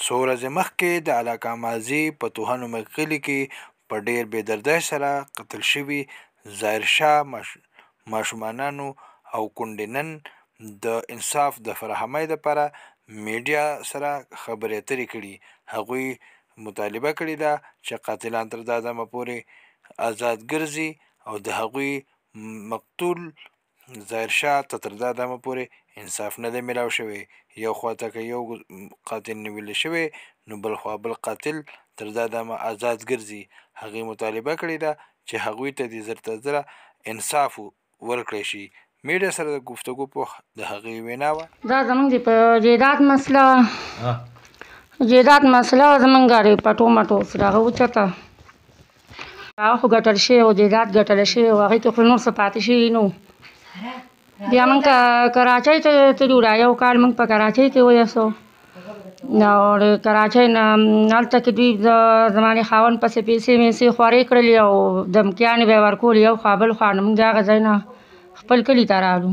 څو ورځې مخکې د علاقه مازي په توهنو مغلي کې په ډېر بېدردۍ سره قتل شوي ظاهرشاه ماشومانو او کونډې نن د انصاف د فراهمۍ دپاره میډیا سره خبرې اترې کړي. هغوی مطالبه کړې ده چې قاتلان تر دا دمه پورې آزاد ګرځي او د هغوی مقتول ظاهرشاه ته تر دا دمه پورې انصاف نه دی میلاو شوی. یو خواته که یو قاتل نیولی شوی نو بل خوا بل قاتل تر دا دمه آزاد ګرځي. هغې مطالبه کړې ده چې هغوی ته دې زر تر زره انصاف ورکړی شي. میډیا سره د گفتگو په د هغې وینا وه. دا زمونږ د په جیدات مسله زمونږ د پټو مټو سره هغه اوچته هغه خو ګټل شوی و، جیدات ګټلی شوی و، هغې کې خو نور څه پاتې شوي نه و. بیا موږ کراچۍ ته تللو، دا یو کال موږ په کراچۍ کې ویسو. او د کراچۍ نه هلته کې دوی زما د خاوند پسې پیسې میسې خورې کړلې او دمکیانې به یې ورکولې یو خوا بل خوا. نو موږ د هغه ځای نه خپل کلي ته رالو.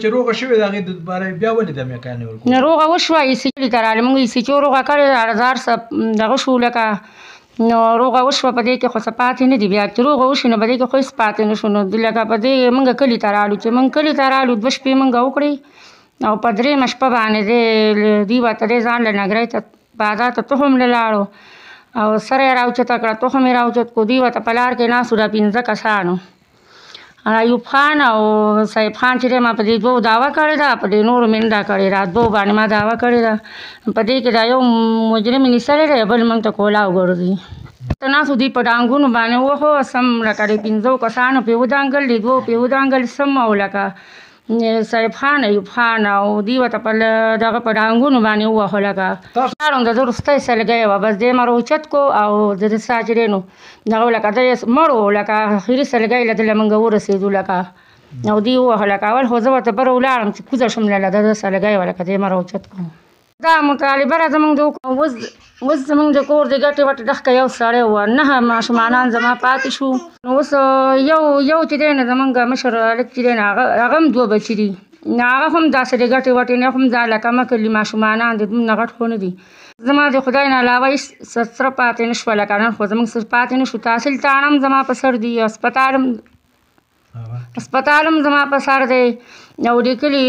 چې روغه شوې ده هغې دپاره بیا ولې دمکیانې ورکول؟ نه روغه وشوه، ایسي کلي ته رالې. موږ ایسي چې روغه کړې ده هزار څه دغه شو لکه نو روغه وشوه، په دې کې خو څه پاتې نه دي. بیا چې روغه وشي نو په دې کې خو هېڅ پاتې نه شو. نو لکه په دې موږ کلي ته رالو. چې موږ کلي ته رالو 2 شپې موږ وکړې او په 3مه شپه باندې دوی ورته دی ځان له نګرۍ ته بازار ته تخم له لاړو او سره یې راوچته کړه، تخم یې راوچت کړو. دوی ورته په لار کې ناست وو، دا 5 کسانو، ایوب خان او سیب خان چې دی ما په دې 2 دعوه کړې ده، په دې نورو منډه کړې ده. 2 باندې ما دعوه کړې ده. په دې کې دا یو مجرم نیسلی دی، بل موږ ته کولاو ګرځي. ته ناست وو، دوی په ډانګونو باندې ووهو سم لکه د 5 کسانو پې ودانګل، د 2 پې ودانګل سم او لکه سیب خان ایوب خان او دوی ورته په دغه په ډانګونو باندې ووهو لکه لاړم. د ده وروستی سلګۍ وه، بس دی مې راوچت کړو او د ده سا چې دی نو دغه لکه دی مړ و، لکه اخري سلګۍ له ده له موږ ورسېدو لکه او دوی ووهو لکه اول خو زه ورته بره ولاړم چې کوزه شم له ده سلګۍ وه لکه دی مې راوچت کړو. دا مطالبه را زمونږ د اوس زمونږ د کور د ګټې وټې ډخکه یو سړی و، 9 ماشومانان زما پاتې شو. نو اوس یو چې دی نه زمونږ مشر هلک چې دی نه هغه هم 2 بچي دي، هغه هم داسې د ګټې وټې نه هم ځان له کمه کړي ماشومانان دي، دومره غټ خو نه دي. زما د خدای نه علاوه هېڅ سره پاتې نه شوه. لکه نن خو زمونږ څه پاتې نه شو. تحصیل تاڼه هم زما په سر دي، هسپتال هم زما په سر دی او د کلي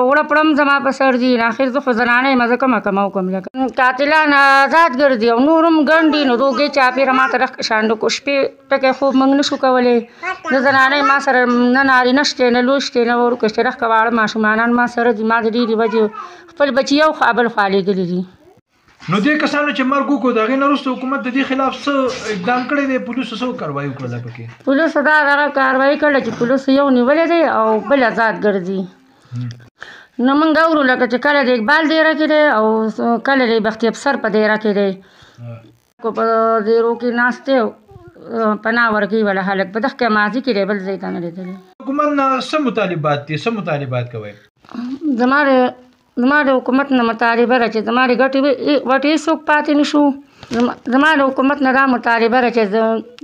وړه پړه هم زما په سر دي. اخر زه خو زنانه یم، زه کومه وکړم. لکه قاتلان آزاد ګرځي او نور هم ګڼ دي. نو روږې چاپېره ما ته ډخ شانډو کو شپې ټکی خوب موږ نه شو کولی. زه زنانه یم، ما سره نه نارینه شته نه لوی شته نه وړوکی شته، ډخکه واړه ماشومانان ما سره دي. ما د ډېرې وجې خپل بچي یو خوا بل خوا لېږلي دي. نو دې کسانو چې مرګ وکړو د هغې نه وروسته حکومت د دې خلاف څه اقدام کړی دی؟ پولیسو څه کاروایي وکړله پکې؟ پولیسو دا دغه کاروایي کړله چې پولیسو یو نیولی دی او بل آزاد ګرځي. نو موږ اورو لکه چې کله د اقبال دیره کې دی او کله د بختي افسر په دیره کې دی. کو په دیرو کې ناست دی، پناه ورکوي وله هلک په دغه ماضي کې دی، بل ځای ته نه دی تللی. حکومت نه څه مطالبات دي؟ څه مطالبات کوئ؟ زما د حکومت نه مطالبه ده چې زما د ګټې وټې هېڅوک پاتې نه شو. زما د حکومت نه دا مطالبه ده چې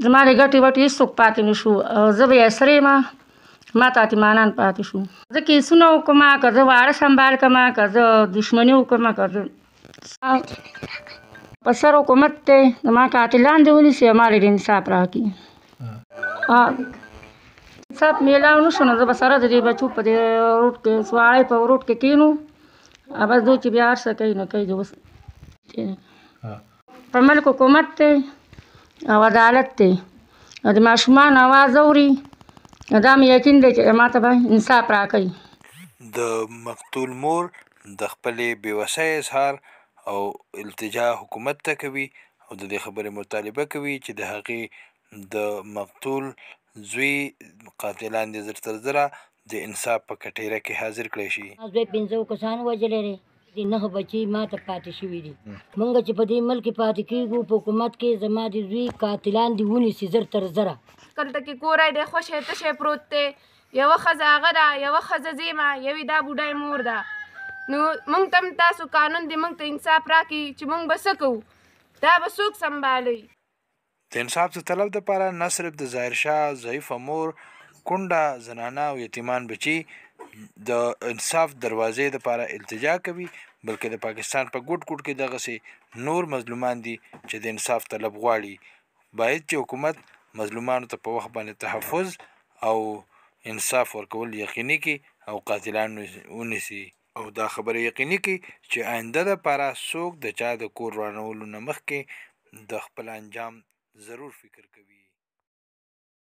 زما د ګټې وټې هېڅوک پاتې نه شو. زه به یې سره یم، ما ته یتیمانان پاتې شو. زه کیسونه وکړم، که زه واړه سنبال کړم، که زه دشمني وکړم، که زه په سر حکومت دی زما قاتلان دې ونیسي او ما له انصاف راکړي. انصاف میلاو نه شو نو زه به سره د دې بچو په دې روډ کې سواړی په روډ کې کښېنو. بس دوی چې بیا هر څه کوي نو کوي. اوس په ملک حکومت دی او عدالت دی او د ماشومانو اواز اوري. دا مې یقین دی چې ما ته به انصاف راکوي. د مقتول مور د خپلې بېوسۍ اظهار او التجا حکومت ته کوي او د دې خبرې مطالبه کوي چې د هغې د مقتول زوی قاتلان دې زر تر زره د انصاف په کټېره کې حاضر کړی شي. دوی 5 کسانو وژلی دی، د 9 بچي ما ته پاتې شوي دي. موږ چې په دې ملک کې پاتې کېږو په حکومت کې زما د زوی قاتلان دې ونیسي زر تر زره. دلته کې کوری دی خوشی تشی پروت دی، یوه ښځه هغه ده، یوه ښځه زیمه، یوې دا بوډۍ مور ده. نو موږ ته هم تاسو قانون دی موږ ته انصاف راکړي چې موږ به څه کوو، دا به څوک سنبالوي. د انصاف د طلب دپاره نه صرف د ظاهرشاه ضعیفه مور، کونډه زنانه او یتیمان بچي د انصاف دروازې دپاره التجا کوي، بلکې د پاکستان په ګوټ ګوټ کې دغسې نور مظلومان دي چې د انصاف طلب غواړي. باید چې حکومت مظلومانو ته په وخت باندې تحفظ او انصاف ورکول یقیني کړي او قاتلان ونیسي او دا خبره یقیني کړي چې آینده دپاره څوک د چا د کور ورانولو نه مخکې د خپل انجام ضرور فکر کوي.